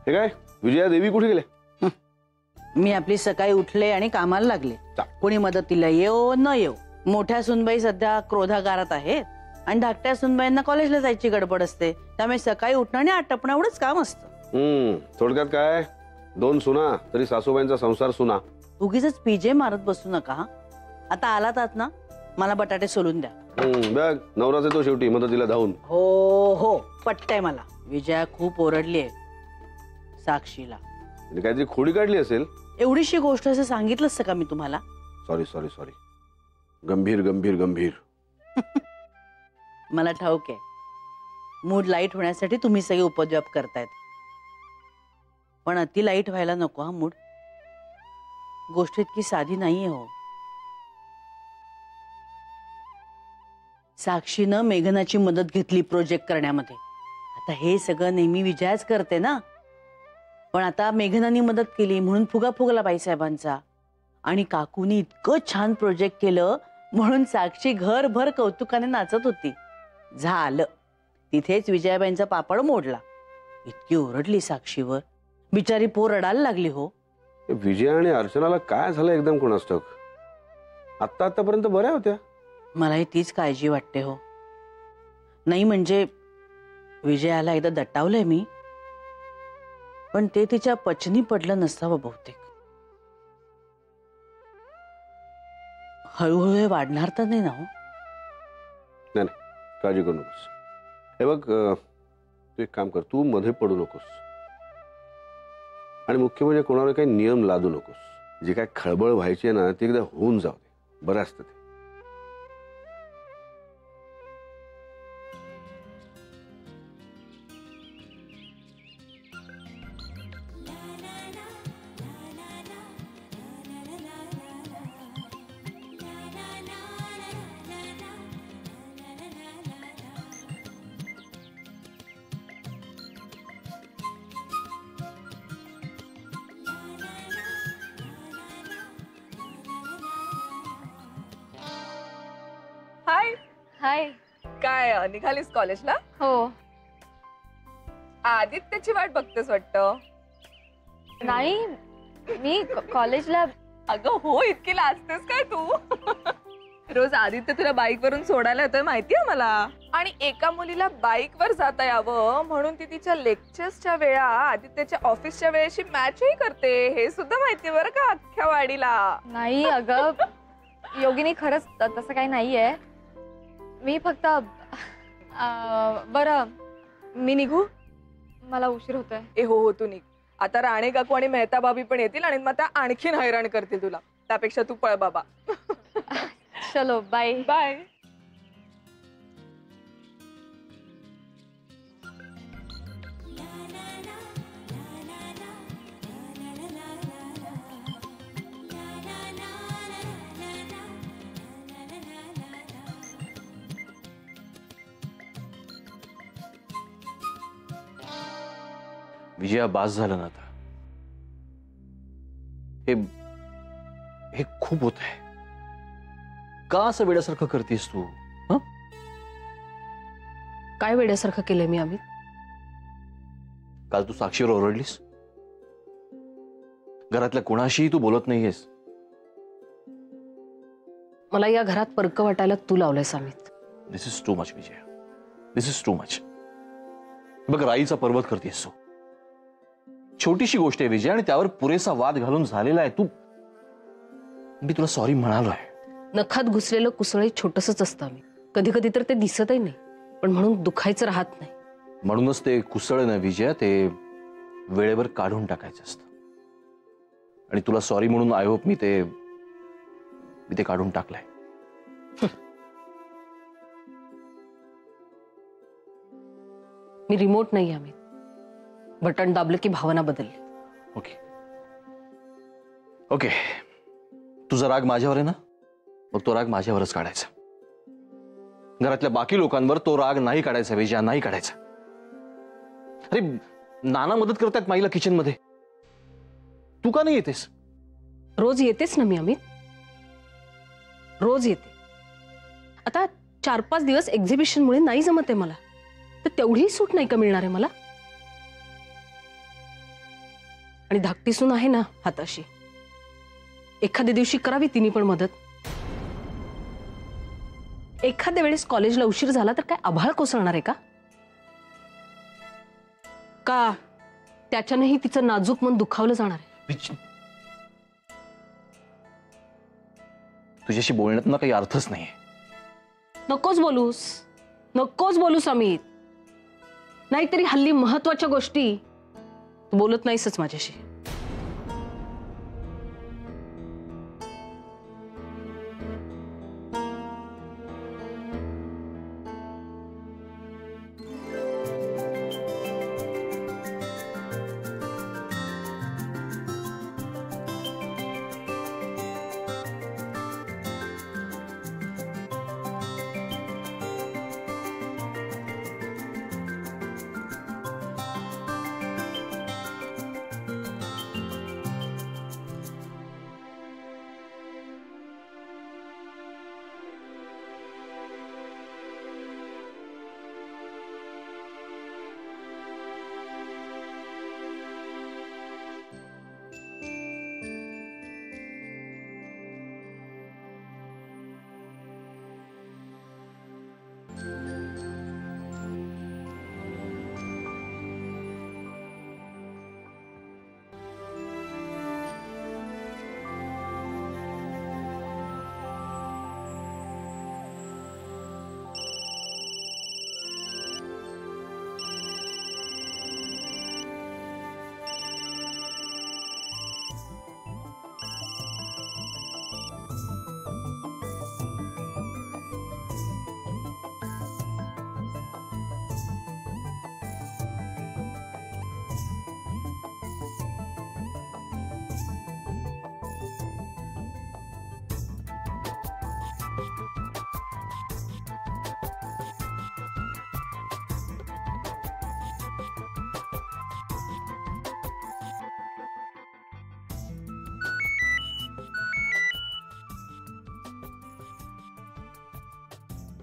हे काय विजया देवी कुठे गेले? मी आपली सकाळी उठले आणि कामाला लागले. कोणी मदतीला येऊ न येऊ. मोठ्या सुनबाई सध्या क्रोधागारात आहेत आणि धाकट्या सुनबाईंना कॉलेजला जायची गडबड असते, त्यामुळे सकाळी उठणं आणि आटपणं एवढंच काम असतं. थोडक्यात काय, 2 सुना तरी सासूबाईंचा संसार सुना. उगीच पीजे मारत बसू नका. आता आलात ना, मला बटाटे सोलून द्या. बघ नवराच येतो शेवटी मदतीला धावून. हो हो पटतंय मला. विजया खूप ओरडली आहे साक्षीला. काहीतरी खोडी काढली असेल. एवढीशी गोष्ट असं सांगितलंच का मी तुम्हाला? Sorry sorry sorry. गंभीर गंभीर गंभीर. मला ठाऊक आहे, मूड लाईट होण्यासाठी तुम्ही सगळे उपद्व्याप करतायत, पण अति लाईट व्हायला नको हा मूड. गोष्ट इतकी साधी नाहीये हो. साक्षीनं मेघनाची मदत घेतली प्रोजेक्ट करण्यामध्ये. आता हे सगळं नेहमी विजयाच करते ना, पण आता मेघनानी मदत केली म्हणून फुगा फुगला बाईसाहेबांचा. आणि काकूनी इतकं छान प्रोजेक्ट केलं म्हणून साक्षी घरभर कौतुकाने नाचत होती. झालं तिथेच विजयाबाईंचा पापड मोडला. इतकी ओरडली साक्षीवर, बिचारी पोर रडायला लागली हो. विजया आणि अर्चनाला काय झालं एकदम कोणास ठाऊक. आतापर्यंत बऱ्या होत्या. मलाही तीच काळजी वाटते हो. नाही म्हणजे विजयाला एकदा दटावलंय मी, पण ते तिच्या पचनी पडलं नसावं बहुतेक. हळूहळू हे वाढणार तर नाही ना हो? नाही काळजी करू नकोस. हे बघ तू एक काम कर, तू मध्ये पडू नकोस आणि मुख्य म्हणजे कोणाला काही नियम लादू नकोस. जे काय खळबळ व्हायची आहे ना ती एकदा होऊन जाऊ दे. बरं असतं ते. हाय हाय. काय निघालीस कॉलेजला? हो. आदित्यची वाट बघतेस वाटतं. नाही मी कॉलेजला. अगं हो, इतकी लाजतेस काय तू? रोज आदित्य तुला बाईक वरून सोडायला येतोय माहितीये मला. आणि एका मुलीला बाईक वर जाता यावं म्हणून ती तिच्या लेक्चर्सच्या वेळा आदित्यच्या ऑफिसच्या वेळेशी मॅचही करते. हे सुद्धा माहितीये बरं का अख्ख्या वाडीला. नाही अगं योगिनी, खरंच तसं काही नाहीये. मी फक्त बरं मी निघू, मला उशीर होतोय. ए हो हो तू निघ. आता राणे काकू आणि मेहता भाभी पण येतील आणि मग त्या आणखीन हैराण करतील तुला. त्यापेक्षा तू पळ बाबा. चलो बाय. बाय. विजया बास झालं ना आता. हे खूप होत आहे. का असं वेड्यासारखं करतेस तू? काय वेड्यासारखं केलंय मी अमित? काल तू साक्षीवर ओरडलीस. घरातल्या कोणाशीही तू बोलत नाहीयेस. मला या घरात परक वाटायला तू लावलंयस Amit. This is too much Vijaya. This is too much. बघ राईचा पर्वत करतेस तू. छोटीशी गोष्ट आहे विजय आणि त्यावर पुरेसा वाद घालून झालेला आहे. मी तुला सॉरी म्हणालोय. नखात घुसलेलं कुसळही छोटसच असतं अमित. कधी कधी तर ते दिसतही नाही, पण म्हणून दुखायचं राहत नाही. म्हणूनच ते कुसळ ना विजया, ते वेळेवर काढून टाकायचं असतं. आणि तुला सॉरी म्हणून आय होप मी ते काढून टाकलंय. मी रिमोट नाही अमित. बटन दाबलं की भावना बदलली. Okay okay. तुझा राग माझ्यावर आहे ना, मग तो राग माझ्यावरच काढायचा. घरातल्या बाकी लोकांवर तो राग नाही काढायचा विजया, नाही काढायचा. अरे नाना मदत करतायत माईला किचन मध्ये, तू का नाही येतेस? रोज येतेच ना मी अमित, रोज येते. आता 4-5 दिवस एक्झिबिशन मुळे नाही जमत आहे मला, तर तेवढी सूट नाही का मिळणार आहे मला? आणि धाकटी सून आहे ना हाताशी, एखाद्या दिवशी करावी तिने पण मदत. एखाद्या वेळेस कॉलेजला उशीर झाला तर काय आभाळ कोसळणार आहे का त्याच्यानेही तिचं नाजूक मन दुखावलं जाणार आहे? तुझ्याशी बोलण्यात ना काही अर्थच नाहीये. नकोच बोलूस अमित. नाहीतरी हल्ली महत्वाच्या गोष्टी तू बोलत नाहीसच माझ्याशी.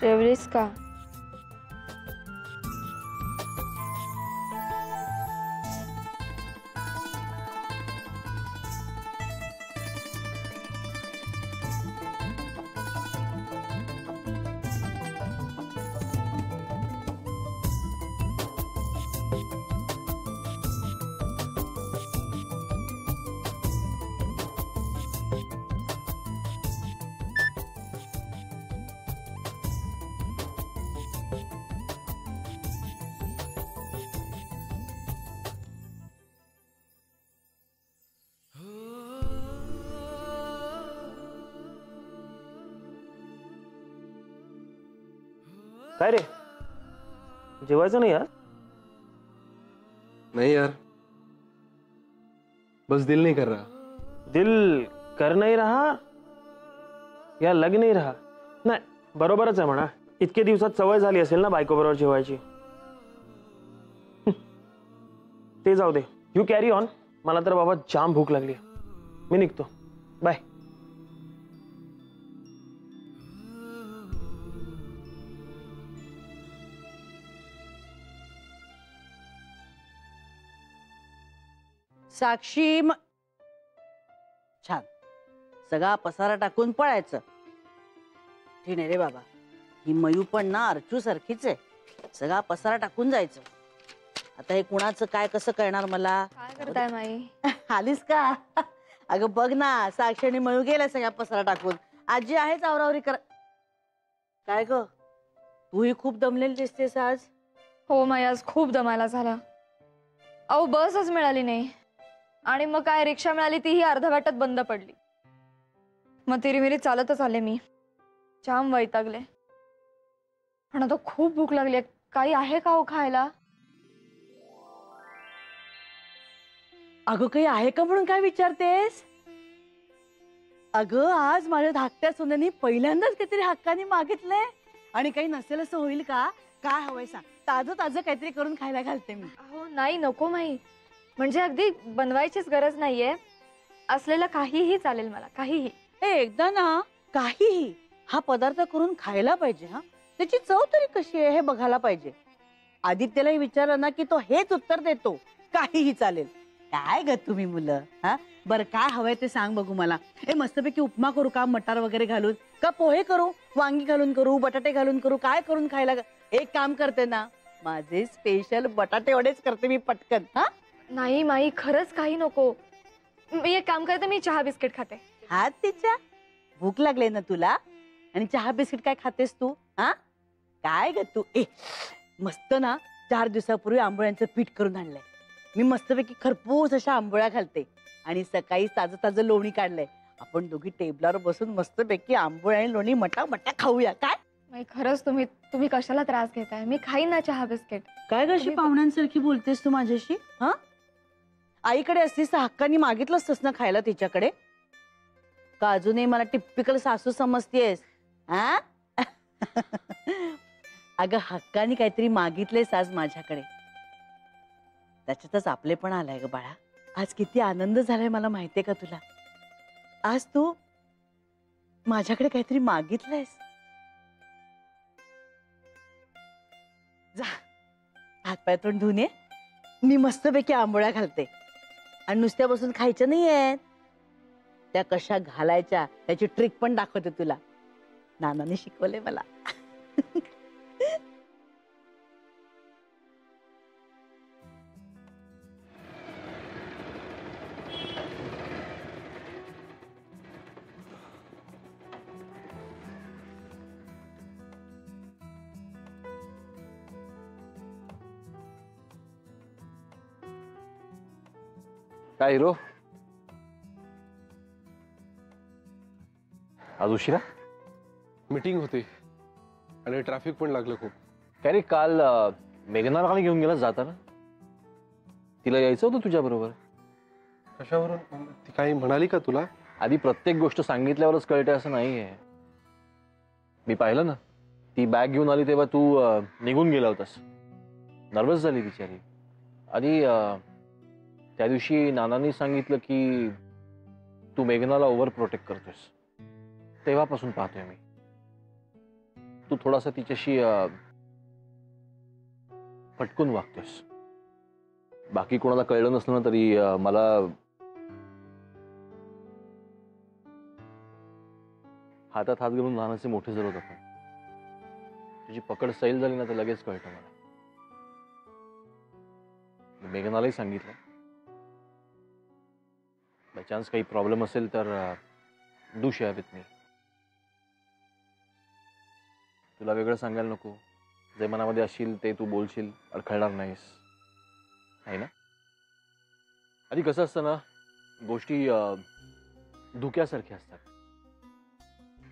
जेवलीस का? काय रे, जेवायचं नाही यार? नहीं यार, बस दिल नहीं कर रहा. दिल कर नहीं रहा या लग नहीं रहा? नाही, बरोबरच आहे म्हणा. इतके दिवसात सवय झाली असेल ना बायको बरोबर जेवायची. ते जाऊ दे, यू कॅरी ऑन. मला तर बाबा जाम भूक लागली. मी निघतो, बाय. साक्षी छान, सगळा पसारा टाकून पळायचं. ठीक नाही रे बाबा, ही मयू पण ना अर्चू सारखीच आहे. सगळा पसारा टाकून जायचं. आता हे कुणाचं काय कसं कळणार मला? काय करताय माई? आलीस का? अगं बघ ना, साक्षी आणि मयू गेल्या सगळा पसारा टाकून. आजी आहेच आवरावरी कर. काय ग, तूही खूप दमलेली दिसतेस आज. हो माई, आज खूप दमायला झाला. अहो बसच मिळाली नाही, आणि मग काय रिक्षा मिळाली तीही अर्ध्या वाटात बंद पडली. मग तिरीमिरी चालतच आले मी. जाम वैतागले. पण आता खूप भूक लागली. काही आहे का हो खायला? अगं काही आहे का म्हणून काय विचारतेस? अगं आज माझ्या धाकट्या सोन्यानी पहिल्यांदाच काहीतरी हक्काने मागितलंय. आणि काही नसेल असं होईल का? काय हवंय सांग, ताजं ताजं काहीतरी करून खायला घालते मी. अहो नाही, नको माई. म्हणजे अगदी बनवायचीच गरज नाहीये. असलेलं काहीही चालेल मला, काहीही. एकदा ना काहीही हा पदार्थ करून खायला पाहिजे. हा, त्याची चव तरी कशी आहे हे बघायला पाहिजे. आदित्यलाही विचारलं ना की तो हेच उत्तर देतो, काहीही चालेल. काय ग तुम्ही मुलं, हा बरं काय हवंय ते सांग बघू मला. मस्तपैकी उपमा करू का, मटार वगैरे घालून, का पोहे करू, वांगी घालून करू, बटाटे घालून करू, काय करून खायला. एक काम करते ना, माझे स्पेशल बटाटे वडेच करते मी पटकन. हा नाही माई, खरंच काही नको. मी एक काम करते, मी चहा बिस्किट खाते. हा तिच्या भूक लागले ना तुला, आणि चहा बिस्किट काय खातेस तू? हा काय ग तू. मस्त ना 4 दिवसापूर्वी आंबोळ्यांचं पीठ करून आणलंय मी. मस्तपैकी खरपूस अशा आंबोळ्या घालते आणि सकाळी ताजं ताजं लोणी काढलंय. आपण दोघी टेबलावर बसून मस्तपैकी आंबोळ्या आणि लोणी मटा मटा खाऊया. काय माई, खरंच तुम्ही कशाला त्रास घेताय? मी खाईन ना चहा बिस्किट. काय कशी तुम्ही- पाहुण्यांसारखी बोलतेस तू माझ्याशी? हा आईकडे असतीस तर हक्कानी मागितलं असतंस ना खायला तिच्याकडे, का अजूनही मला टिपिकल सासू समजतेस? हा अगं हक्कानी काहीतरी मागितलेस आज माझ्याकडे, त्याच्यातच आपले पण आलाय ग बाळा. आज किती आनंद झालाय मला माहितीये का तुला. आज तू माझ्याकडे काहीतरी मागितलंयस. जा हातपाय तोंड धुवून ये, मी मस्तपैकी आंबोळ्या घालते. आणि नुसत्या बसून खायच्या नाहीये, त्या कशा घालायच्या त्याची ट्रिक पण दाखवते तुला. नानाने शिकवले मला. काय हिरो, आज उशिरा? मीटिंग होती आणि ट्रॅफिक पण लागलं खूप. काय रे, काल मेघनाला घेऊन गेला जाताना? तिला यायचं होतं तुझ्या बरोबर. कशावरून? ती काही म्हणाली का तुला? आधी प्रत्येक गोष्ट सांगितल्यावरच कळते असं नाहीये. मी पाहिलं ना, ती बॅग घेऊन आली तेव्हा तू निघून गेला होतास. नर्वस झाली बिचारी. आधी त्या दिवशी नानांनी सांगितलं की तू मेघनाला ओव्हर प्रोटेक्ट करतोस. तेव्हापासून पाहतोय मी तू थोडासा तिच्याशी फटकून वागतोस. बाकी कोणाला कळलं नसलं ना तरी मला हातात हात घालून लहानाचे मोठे झालो आपण. तुझी पकड सैल झाली ना तर लगेच कळतं मला. मेघनालाही सांगितलं, बाय चान्स काही प्रॉब्लेम असेल तर डू शेअर विथ मी. तुला वेगळं सांगायला नको. जे मनामध्ये असशील ते तू बोलशील, अडखळणार नाहीस, आहे ना? आधी कसं असतं ना, गोष्टी धुक्यासारख्या असतात.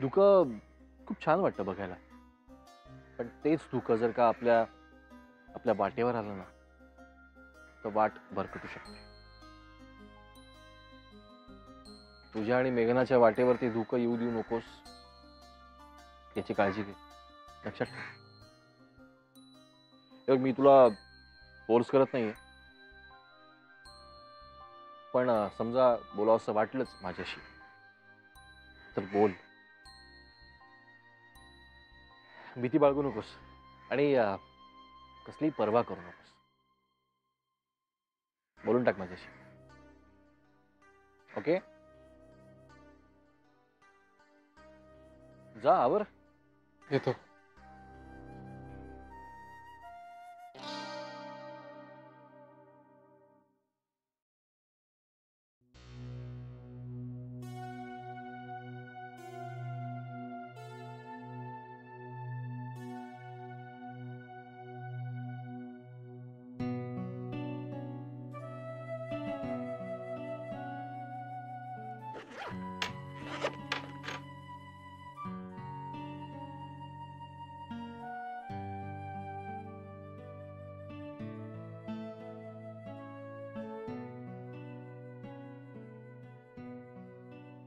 धुकं खूप छान वाटतं बघायला, पण तेच धुकं जर का आपल्या वाटेवर आलं ना तर वाट भरकटू शकते. तुझ्या आणि मेघनाच्या वाटेवर ते धुकं येऊ देऊ नकोस, याची काळजी घे. लक्षात ठेव. मी तुला फोर्स करत नाहीये, पण समजा बोलावंसं वाटलंच माझ्याशी तर बोल. भीती बाळगू नकोस आणि कसली पर्वा करू नकोस. बोलून टाक माझ्याशी. ओके, जा आवर. येतो.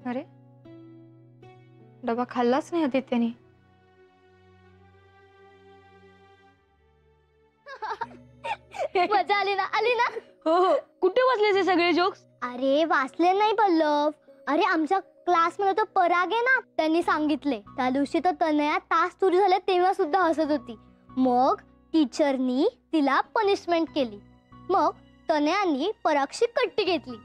अरे, डबा खाल्लाच नाही आदित्यने. मजा आली ना, आली ना? हो हो, कुठे वाचले ते सगळे जोक्स? अरे वाचले नाही पल्लव. अरे आमच्या क्लासमध्ये तो पराग आहे ना, त्यांनी सांगितले. त्या दिवशी तर तनया तास सुरू झाले तेव्हा सुद्धा हसत होती. मग टीचरनी तिला पनिशमेंट केली. मग तनयानी परागशी कट्टी घेतली.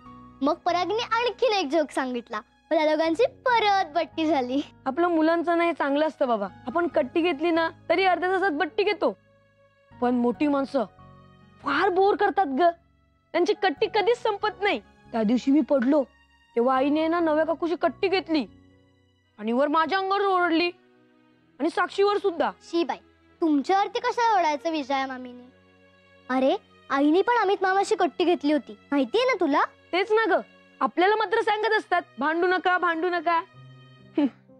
मग परागने आणखीन एक जोक सांगितला. त्या दोघांची परत बट्टी झाली. आपलं मुलांचं नाही चांगलं असतं बाबा. आपण कट्टी घेतली ना तरी अर्ध्या तासात बट्टी घेतो. पण मोठी माणसं फार बोर करतात ग. त्यांची कट्टी कधीच संपत नाही. त्या दिवशी मी पडलो तेव्हा आईने ना नव्या काकूची कट्टी घेतली आणि वर माझ्या अंगावर ओरडली आणि साक्षीवर सुद्धा. शी बाई, तुमच्यावरती कशाला ओढायचं विजया मामीने? अरे आईने पण अमित मामाशी कट्टी घेतली होती, माहितीये ना तुला? तेच ना ग, आपल्याला मात्र सांगत असतात भांडू नका भांडू नका.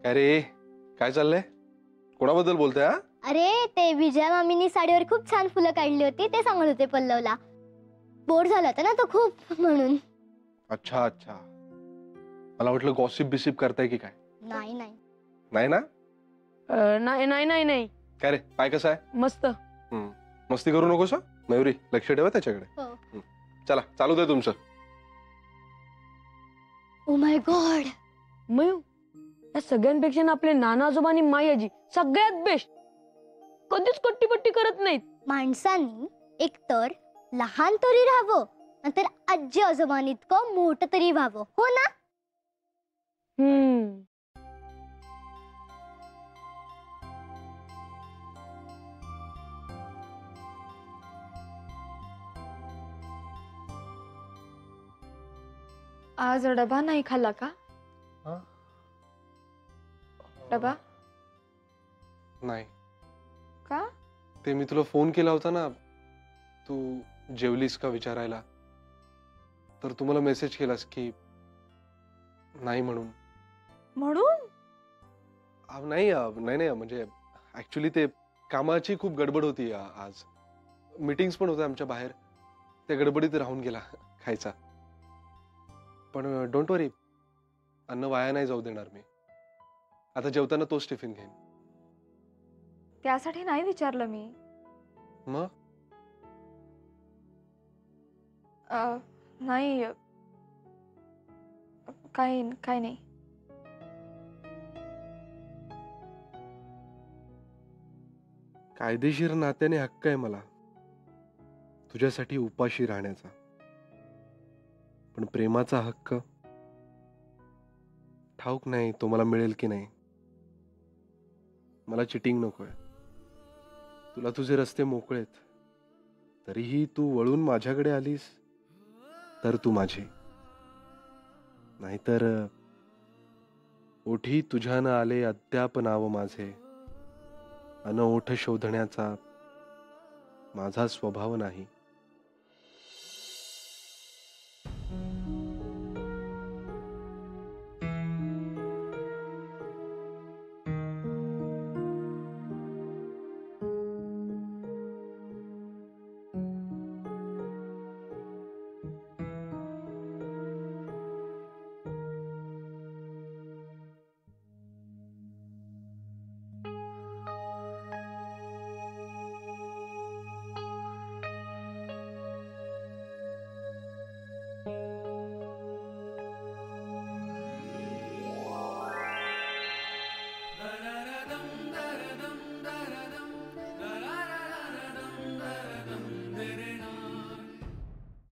अरे काय चाललंय? कोणाबद्दल बोलताय हा? अरे ते विजया मामीनी साडीवर खूप छान फुलं काढली होती ते सांगत होते पल्लवला. बोर झाला होता ना तो खूप, म्हणून. अच्छा अच्छा, मला वाटलं गॉसिप बिसिप करताय की काय. नाही नाही नाही ना? नाही नाही नाही नाही. काय रे, काय कसं आहे? मस्त. मस्ती करू नकोस हं? मयुरी लक्ष ठेवा त्याच्याकडे. हो. चला चालू दे तुमचं. ओ माय गॉड, मयू, या सगळ्यांपेक्षा ना आपले नाना आजोबा आणि माई आजी सगळ्यात बेस्ट. कधीच कट्टीपट्टी करत नाहीत. माणसांनी एकतर लहान तरी राहावं, नंतर आजी आजोबांनी इतकं मोठं तरी व्हावं, हो ना? आज डबा नाही खाल्ला का? डबा नाही. का? ते मी तुला फोन केला होता ना, तू जेवलीस का विचारायला, तर तू मला मेसेज केलास की नाही म्हणून. म्हणून? नाही नाही नाही, म्हणजे ऍक्च्युली ते कामाची खूप गडबड होती आज. मीटिंग्स पण होत्या आमच्या बाहेर, त्या गडबडीत राहून गेला खायचा. पण डोंट वरी, अन्न वाया नाही जाऊ देणार मी. आता जेवताना तोच टिफिन घेईन. त्यासाठी नाही विचारलं मी. मग नाही, काय नाही. कायदेशीर नात्याने हक्क आहे मला तुझ्यासाठी उपाशी राहण्याचा, पण प्रेमाचा हक्क ठाऊक नाही तो मला मिळेल की नाही. मला चिटिंग नकोय. तुला तुझे रस्ते मोकळेत, तरीही तू वळून माझ्याकडे आलीस तर तू माझी. नाहीतर ओठी तुझ्यानं आले अद्याप नाव माझे, अन ओठ शोधण्याचा माझा स्वभाव नाही.